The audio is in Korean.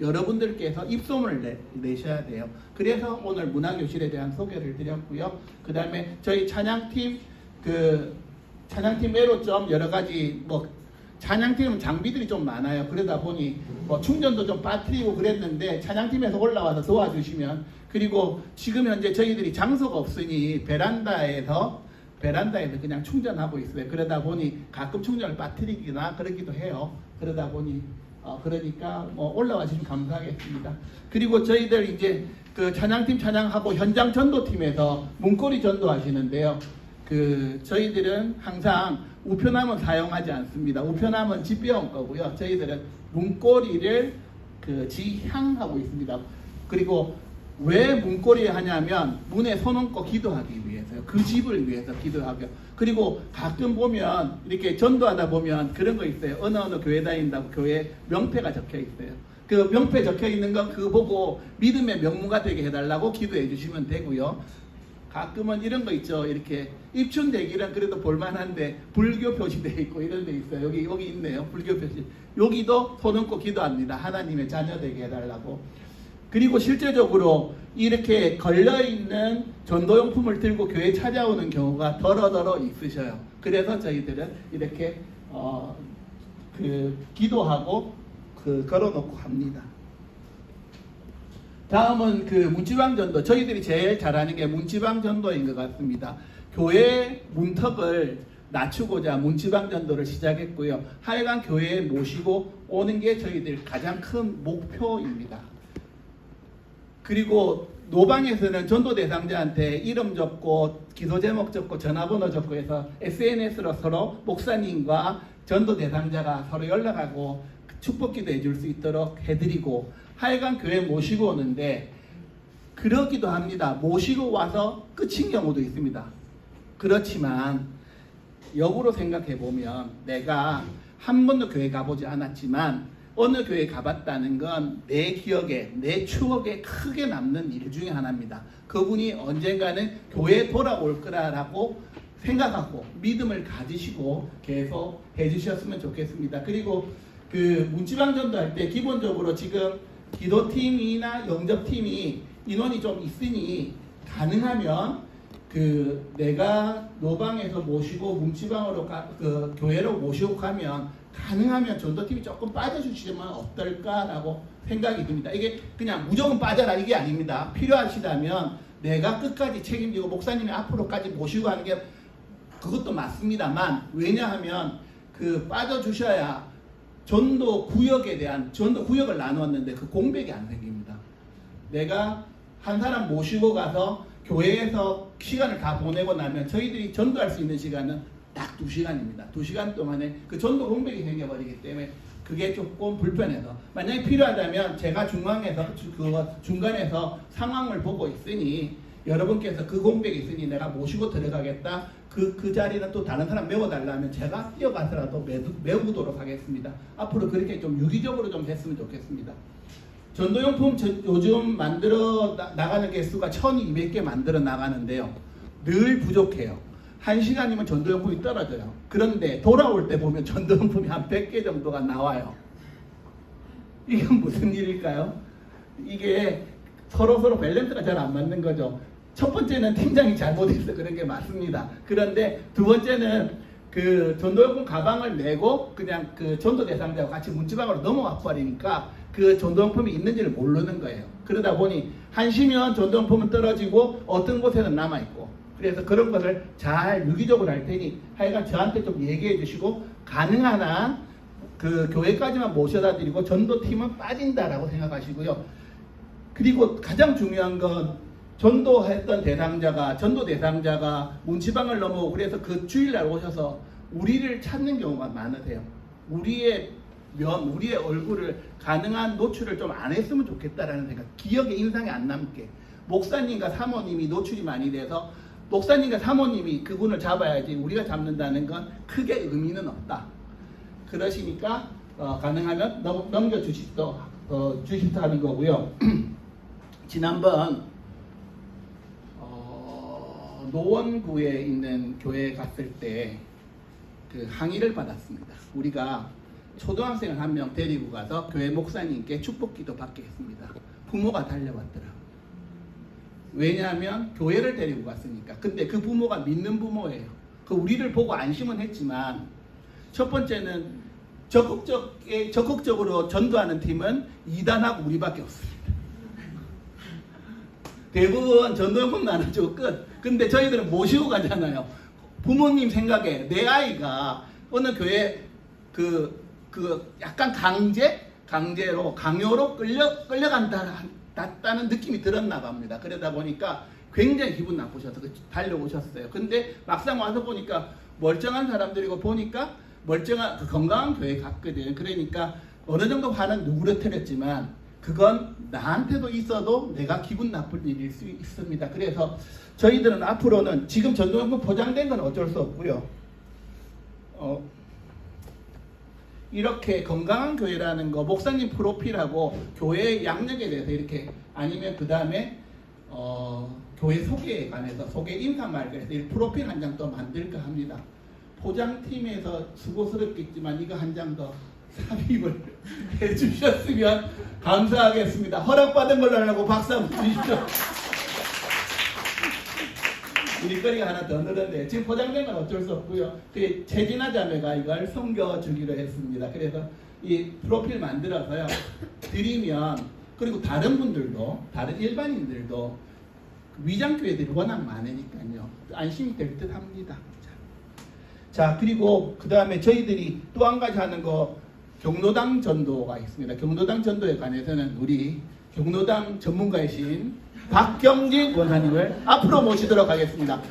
여러분들께서 입소문을 내셔야 돼요. 그래서 오늘 문화교실에 대한 소개를 드렸고요. 그 다음에 저희 찬양팀 찬양팀 애로점 여러 가지 찬양팀은 장비들이 좀 많아요. 그러다 보니 충전도 좀 빠뜨리고 그랬는데 찬양팀에서 올라와서 도와주시면, 그리고 지금 현재 저희들이 장소가 없으니 베란다에서 그냥 충전하고 있어요. 그러다 보니 가끔 충전을 빠뜨리기나 그러기도 해요. 그러다 보니 그러니까 올라와 주시면 감사하겠습니다. 그리고 저희들 이제 그 찬양팀 찬양하고 현장 전도팀에서 문고리 전도하시는데요. 저희들은 항상 우편함은 사용하지 않습니다. 우편함은 집배원 거고요. 저희들은 문고리를 지향하고 있습니다. 그리고 왜 문고리를 하냐면 문에 손 얹고 기도하기 위해서요. 그 집을 위해서 기도하고요. 그리고 가끔 보면 이렇게 전도하다 보면 그런 거 있어요. 어느 교회 다닌다고 교회 명패가 적혀 있어요. 그 명패 적혀 있는 거 그거 보고 믿음의 명무가 되게 해달라고 기도해 주시면 되고요. 가끔은 이런 거 있죠. 이렇게 입춘대길은 그래도 볼만한데 불교 표시되어 있고 이런 데 있어요. 여기 있네요. 불교 표시. 여기도 손 얹고 기도합니다. 하나님의 자녀 되게 해달라고. 그리고 실제적으로 이렇게 걸려있는 전도용품을 들고 교회 찾아오는 경우가 더러더러 있으셔요. 그래서 저희들은 이렇게 기도하고 걸어놓고 합니다. 다음은 문지방 전도. 저희들이 제일 잘하는 게 문지방 전도인 것 같습니다. 교회 문턱을 낮추고자 문지방 전도를 시작했고요. 하여간 교회에 모시고 오는 게 저희들 가장 큰 목표입니다. 그리고 노방에서는 전도 대상자한테 이름 적고 기도 제목 적고 전화번호 적고 해서 SNS로 서로 목사님과 전도 대상자가 서로 연락하고 축복기도 해줄 수 있도록 해드리고, 하여간 교회 모시고 오는데 그러기도 합니다. 모시고 와서 끝인 경우도 있습니다. 그렇지만 역으로 생각해 보면 내가 한 번도 교회 가보지 않았지만 어느 교회 가봤다는 건 내 기억에, 내 추억에 크게 남는 일 중에 하나입니다. 그분이 언젠가는 교회에 돌아올 거라고 생각하고 믿음을 가지시고 계속 해주셨으면 좋겠습니다. 그리고 문지방 전도할 때 기본적으로 지금 기도팀이나 영접팀이 인원이 좀 있으니 가능하면 내가 노방에서 모시고 문지방으로 교회로 모시고 가면 가능하면 전도팀이 조금 빠져주시면 어떨까라고 생각이 듭니다. 이게 그냥 무조건 빠져라 이게 아닙니다. 필요하시다면 내가 끝까지 책임지고 목사님이 앞으로까지 모시고 하는 게 그것도 맞습니다만, 왜냐하면 빠져주셔야 전도 구역을 나누었는데 그 공백이 안 생깁니다. 내가 한 사람 모시고 가서 교회에서 시간을 다 보내고 나면 저희들이 전도할 수 있는 시간은 딱 2시간입니다. 2시간 동안에 전도 공백이 생겨버리기 때문에 그게 조금 불편해서, 만약에 필요하다면 제가 중간에서 상황을 보고 있으니 여러분께서 그 공백이 있으니 내가 모시고 들어가겠다. 그 자리는 또 다른 사람 메워달라면 제가 뛰어가서라도 메우도록 하겠습니다. 앞으로 그렇게 좀 유기적으로 좀 했으면 좋겠습니다. 전도용품 요즘 만들어 나가는 개수가 1200개 만들어 나가는데요. 늘 부족해요. 1시간이면 전도용품이 떨어져요. 그런데 돌아올 때 보면 전도용품이 한 100개 정도가 나와요. 이건 무슨 일일까요? 이게 서로 밸런스가 잘 안 맞는 거죠. 첫 번째는 팀장이 잘못해서 그런 게 맞습니다. 그런데 두 번째는 전도용품 가방을 메고 그냥 전도 대상자와 같이 문지방으로 넘어와 버리니까 전도용품이 있는지를 모르는 거예요. 그러다 보니 한시면 전도용품은 떨어지고 어떤 곳에는 남아있고, 그래서 그런 것을 잘 유기적으로 할 테니 하여간 저한테 좀 얘기해 주시고, 가능한 한 교회까지만 모셔다 드리고 전도팀은 빠진다라고 생각하시고요. 그리고 가장 중요한 건 전도 대상자가 문지방을 넘어오고 그래서 그 주일날 오셔서 우리를 찾는 경우가 많으세요. 우리의 얼굴을 가능한 노출을 좀 안 했으면 좋겠다라는 생각, 기억에 인상이 안 남게. 목사님과 사모님이 노출이 많이 돼서 목사님과 사모님이 그분을 잡아야지 우리가 잡는다는 건 크게 의미는 없다. 그러시니까 가능하면 주십사는 거고요. 지난번 노원구에 있는 교회에 갔을 때 항의를 받았습니다. 우리가 초등학생을 한 명 데리고 가서 교회 목사님께 축복기도 받겠습니다. 부모가 달려왔더라고요. 왜냐하면 교회를 데리고 갔으니까. 근데 그 부모가 믿는 부모예요. 그 우리를 보고 안심은 했지만, 첫 번째는 적극적으로 전도하는 팀은 2단하고 우리밖에 없습니다. 대부분 전도요금 나눠주고 끝. 근데 저희들은 모시고 가잖아요. 부모님 생각에 내 아이가 어느 교회 약간 강요로 끌려간다는 느낌이 들었나 봅니다. 그러다 보니까 굉장히 기분 나쁘셔서 달려오셨어요. 근데 막상 와서 보니까 멀쩡한 사람들이고 보니까 멀쩡한 건강한 교회 갔거든요. 그러니까 어느 정도 화는 누그러뜨렸지만 그건 나한테도 있어도 내가 기분 나쁠 일일 수 있습니다. 그래서 저희들은 앞으로는 지금 전도요금 보장된 건 어쩔 수 없고요. 이렇게 건강한 교회라는 거, 목사님 프로필하고 교회의 양력에 대해서 이렇게, 아니면 그 다음에 교회 소개에 관해서 소개 인사말, 그래서 이 프로필 한 장 더 만들까 합니다. 포장팀에서 수고스럽겠지만 이거 한 장 더 삽입을 해주셨으면 감사하겠습니다. 허락받은 걸로 하려고 박수 한번 주십시오. 일거리가 하나 더 늘었네요. 지금 포장된 건 어쩔 수 없고요. 최진아 자매가 이걸 섬겨주기로 했습니다. 그래서 이 프로필 만들어서요 드리면, 그리고 다른 분들도, 다른 일반인들도 위장교회들이 워낙 많으니까요 안심이 될 듯 합니다. 자, 그리고 그 다음에 저희들이 또 한 가지 하는 거, 경로당 전도가 있습니다. 경로당 전도에 관해서는 우리 경로당 전문가이신 박경진 원사님을 앞으로 모시도록 하겠습니다.